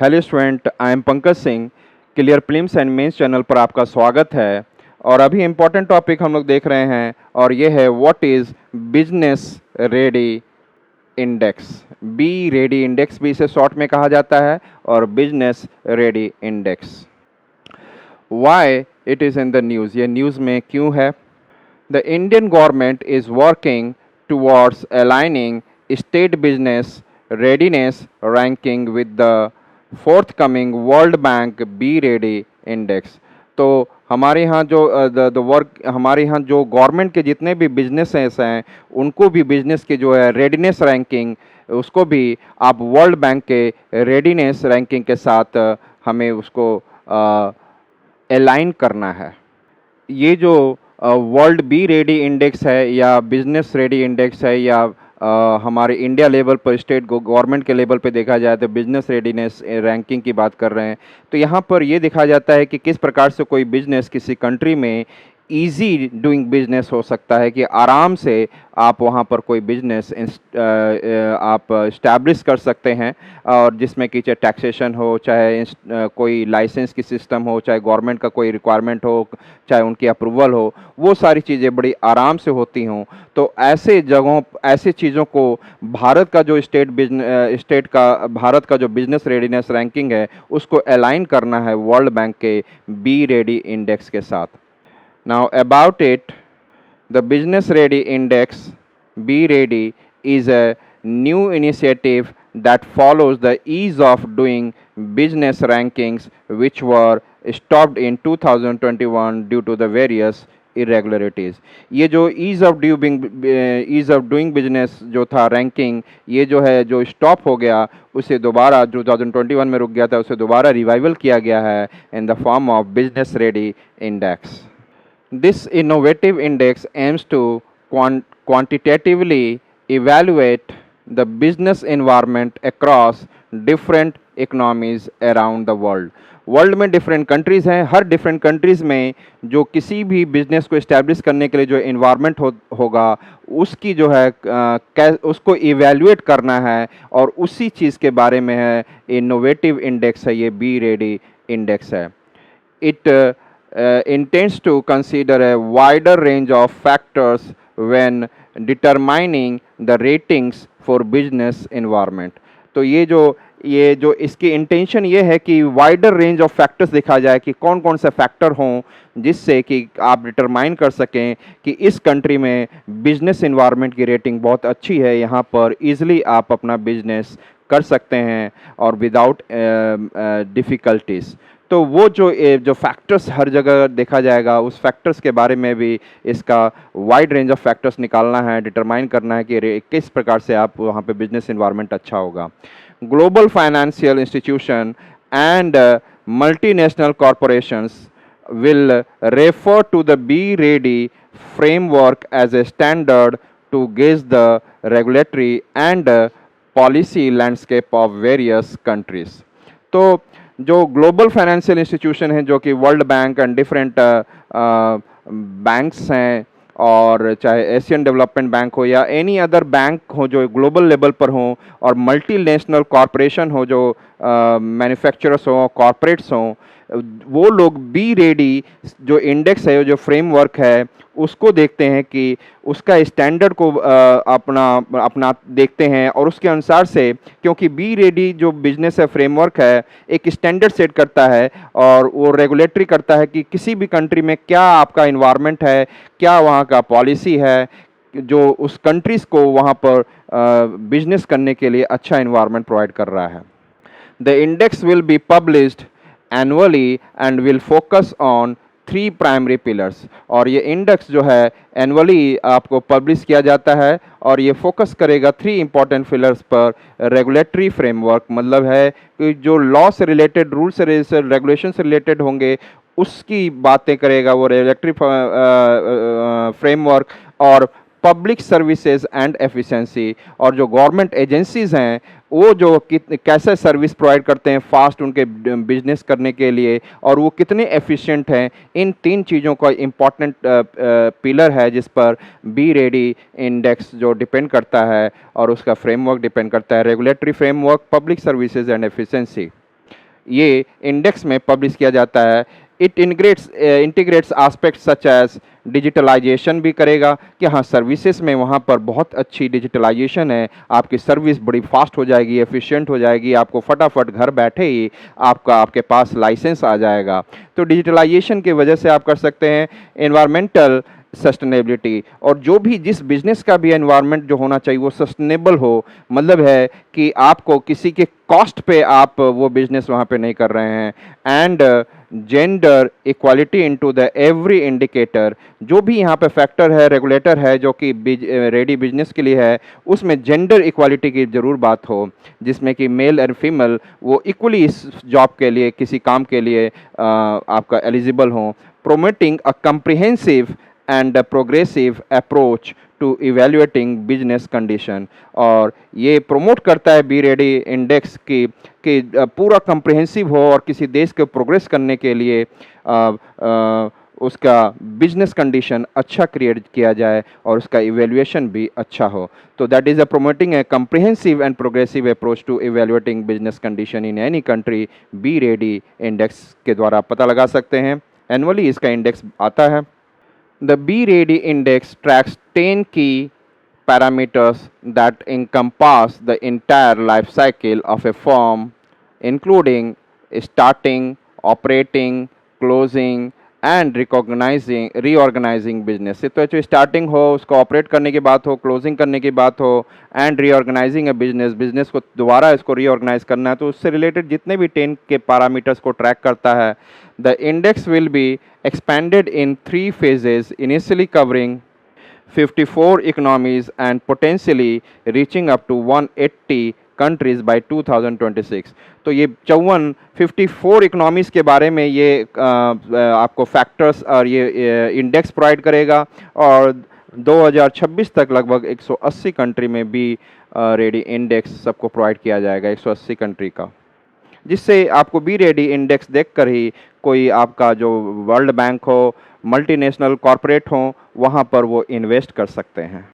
Hello student, I am Pankaj Singh. Clear prelims and mains channel पर आपका स्वागत है। और अभी इम्पोर्टेंट टॉपिक हम लोग देख रहे हैं और ये है what is business ready index. B ready index भी इसे शॉर्ट में कहा जाता है और business ready index. Why it is in the news, ये न्यूज़ में क्यों है? The Indian government is working towards aligning state business readiness ranking with the forthcoming World Bank Be Ready Index। तो हमारे यहाँ जो हमारे यहाँ जो गवर्नमेंट के जितने भी बिजनेसेस हैं उनको भी बिजनेस की जो है रेडीनेस रैंकिंग उसको भी आप वर्ल्ड बैंक के रेडीनेस रैंकिंग के साथ हमें उसको अलाइन करना है। ये जो वर्ल्ड बी रेडी इंडेक्स है या बिजनेस रेडी इंडेक्स है या हमारे इंडिया लेवल पर स्टेट गवर्नमेंट के लेवल पे देखा जाए तो बिजनेस रेडीनेस रैंकिंग की बात कर रहे हैं। तो यहाँ पर ये देखा जाता है कि किस प्रकार से कोई बिजनेस किसी कंट्री में इजी डूइंग बिजनेस हो सकता है, कि आराम से आप वहाँ पर कोई बिजनेस आप इस्टेब्लिश कर सकते हैं, और जिसमें कि चाहे टैक्सेशन हो, चाहे कोई लाइसेंस की सिस्टम हो, चाहे गवर्नमेंट का कोई रिक्वायरमेंट हो, चाहे उनकी अप्रूवल हो, वो सारी चीज़ें बड़ी आराम से होती हों। तो ऐसे जगहों ऐसी चीज़ों को भारत का जो भारत का जो बिजनेस रेडीनेस रैंकिंग है उसको अलाइन करना है वर्ल्ड बैंक के बी रेडी इंडेक्स के साथ। Now about it, the Business Ready Index Be Ready is a new initiative that follows the ease of doing business rankings which were stopped in 2021 due to the various irregularities। ये जो ease of doing business जो था ranking, ये जो है जो stop हो गया उसे दोबारा 2021 में रुक गया था, उसे दोबारा रिवाइवल किया गया है in the form of business ready index. This innovative index aims to quantitatively evaluate the business environment across different economies around the world। World में डिफरेंट कंट्रीज़ हैं, हर डिफरेंट कंट्रीज़ में जो किसी भी बिजनेस को इस्टेब्लिश करने के लिए जो इन्वायरमेंट होगा उसकी जो है उसको इवेल्युएट करना है, और उसी चीज़ के बारे में है इनोवेटिव इंडेक्स है, ये बी रेडी इंडेक्स है। It intends to consider a wider range of factors when determining the ratings for business environment। तो ये जो इसकी इंटेंशन ये है कि वाइडर रेंज ऑफ फैक्टर्स देखा जाए कि कौन कौन से फैक्टर हों जिससे कि आप डिटरमाइन कर सकें कि इस कंट्री में बिजनेस इन्वायरमेंट की रेटिंग बहुत अच्छी है, यहाँ पर ईज़िली आप अपना बिजनेस कर सकते हैं और विदाउट डिफ़िकल्टीज़। तो वो जो फैक्टर्स हर जगह देखा जाएगा उस फैक्टर्स के बारे में भी इसका वाइड रेंज ऑफ फैक्टर्स निकालना है, डिटरमाइन करना है कि किस प्रकार से आप वहाँ पे बिजनेस इन्वायरमेंट अच्छा होगा। Global financial institution and multinational corporations will refer to the Be Ready framework as a standard to gauge the regulatory and policy landscape of various countries। तो जो ग्लोबल फाइनेंशियल इंस्टीट्यूशन है जो कि world bank and different banks हैं, और चाहे Asian development bank हो या एनी अदर बैंक हो जो ग्लोबल लेवल पर हों, और मल्टीनेशनल कॉरपोरेशन हो जो मैन्युफैक्चरर्स हों, कॉरपोरेट्स हों, वो लोग बी रेडी जो इंडेक्स है, जो फ्रेमवर्क है, उसको देखते हैं कि उसका स्टैंडर्ड को अपना देखते हैं, और उसके अनुसार से, क्योंकि बी रेडी जो बिजनेस है फ्रेमवर्क है एक स्टैंडर्ड सेट करता है और वो रेगुलेटरी करता है कि किसी भी कंट्री में क्या आपका इन्वायरमेंट है, क्या वहाँ का पॉलिसी है जो उस कंट्रीज़ को वहाँ पर बिजनेस करने के लिए अच्छा इन्वायरमेंट प्रोवाइड कर रहा है। The index will be published annually and will focus on 3 primary pillars. और ये इंडेक्स जो है एनुअली आपको पब्लिश किया जाता है और ये फोकस करेगा 3 इंपॉर्टेंट पिलर्स पर। रेगुलेटरी फ्रेमवर्क मतलब है कि जो लॉ से रिलेटेड, रूल से रेगुलेशन से रिलेटेड होंगे उसकी बातें करेगा वो रेगुलेटरी फ्रेमवर्क। और पब्लिक सर्विसेज एंड एफिशिएंसी, और जो गवर्नमेंट एजेंसीज़ हैं वो जो कैसे सर्विस प्रोवाइड करते हैं फास्ट उनके बिजनेस करने के लिए, और वो कितने एफिशिएंट हैं, इन 3 चीज़ों का इम्पॉर्टेंट पिलर है जिस पर बी रेडी इंडेक्स जो डिपेंड करता है और उसका फ्रेमवर्क डिपेंड करता है। Regulatory framework, public services and efficiency. ये इंडेक्स में पब्लिश किया जाता है। It integrates aspect such as digitalization भी करेगा कि हाँ सर्विसेज में वहाँ पर बहुत अच्छी डिजिटलाइजेशन है, आपकी सर्विस बड़ी फास्ट हो जाएगी, एफिशिएंट हो जाएगी, आपको फटाफट घर बैठे ही आपके पास लाइसेंस आ जाएगा। तो डिजिटलाइजेशन की वजह से आप कर सकते हैं। एनवायरमेंटल सस्टेनेबिलिटी, और जो भी जिस बिजनेस का भी एनवायरनमेंट जो होना चाहिए वो सस्टेनेबल हो, मतलब है कि आपको किसी के कॉस्ट पे आप वो बिजनेस वहाँ पे नहीं कर रहे हैं। And gender equality into the every indicator, जो भी यहाँ पे फैक्टर है, रेगुलेटर है जो कि रेडी बिजनेस के लिए है, उसमें जेंडर इक्वालिटी की ज़रूर बात हो, जिसमें कि मेल और फीमेल वो इक्वली इस जॉब के लिए, किसी काम के लिए आपका एलिजिबल हों। Promoting a comprehensive and progressive approach to evaluating business condition, और ये प्रमोट करता है बी रेडी इंडेक्स की कि पूरा कम्प्रिहेंसिव हो और किसी देश के प्रोग्रेस करने के लिए उसका बिजनेस कंडीशन अच्छा क्रिएट किया जाए और उसका इवेल्युएशन भी अच्छा हो। तो that is a promoting a comprehensive and progressive approach to evaluating business condition in any country, B ready index के द्वारा पता लगा सकते हैं। एनुअली इसका इंडेक्स आता है। The B-Ready index tracks 10 key parameters that encompass the entire life cycle of a firm, including starting, operating, closing and reorganising business. तो जो स्टार्टिंग हो, उसको ऑपरेट करने की बात हो, क्लोजिंग करने की बात हो, एंड रीऑर्गेनाइजिंग ए बिजनेस को दोबारा इसको रीऑर्गेनाइज करना है, तो उससे रिलेटेड जितने भी 10 के पैरामीटर्स को ट्रैक करता है। The index will be expanded in 3 phases, initially covering 54 economies and potentially reaching up to 180 countries by 2026। तो ये 54 इकोनॉमीज के बारे में ये आपको फैक्टर्स और ये इंडेक्स प्रोवाइड करेगा, और 2026 तक लगभग 180 कंट्री में भी रेडी इंडेक्स सबको प्रोवाइड किया जाएगा, 180 कंट्री का, जिससे आपको बी रेडी इंडेक्स देखकर ही कोई आपका जो वर्ल्ड बैंक हो, मल्टीनेशनल कॉरपोरेट हो, वहाँ पर वो इन्वेस्ट कर सकते हैं।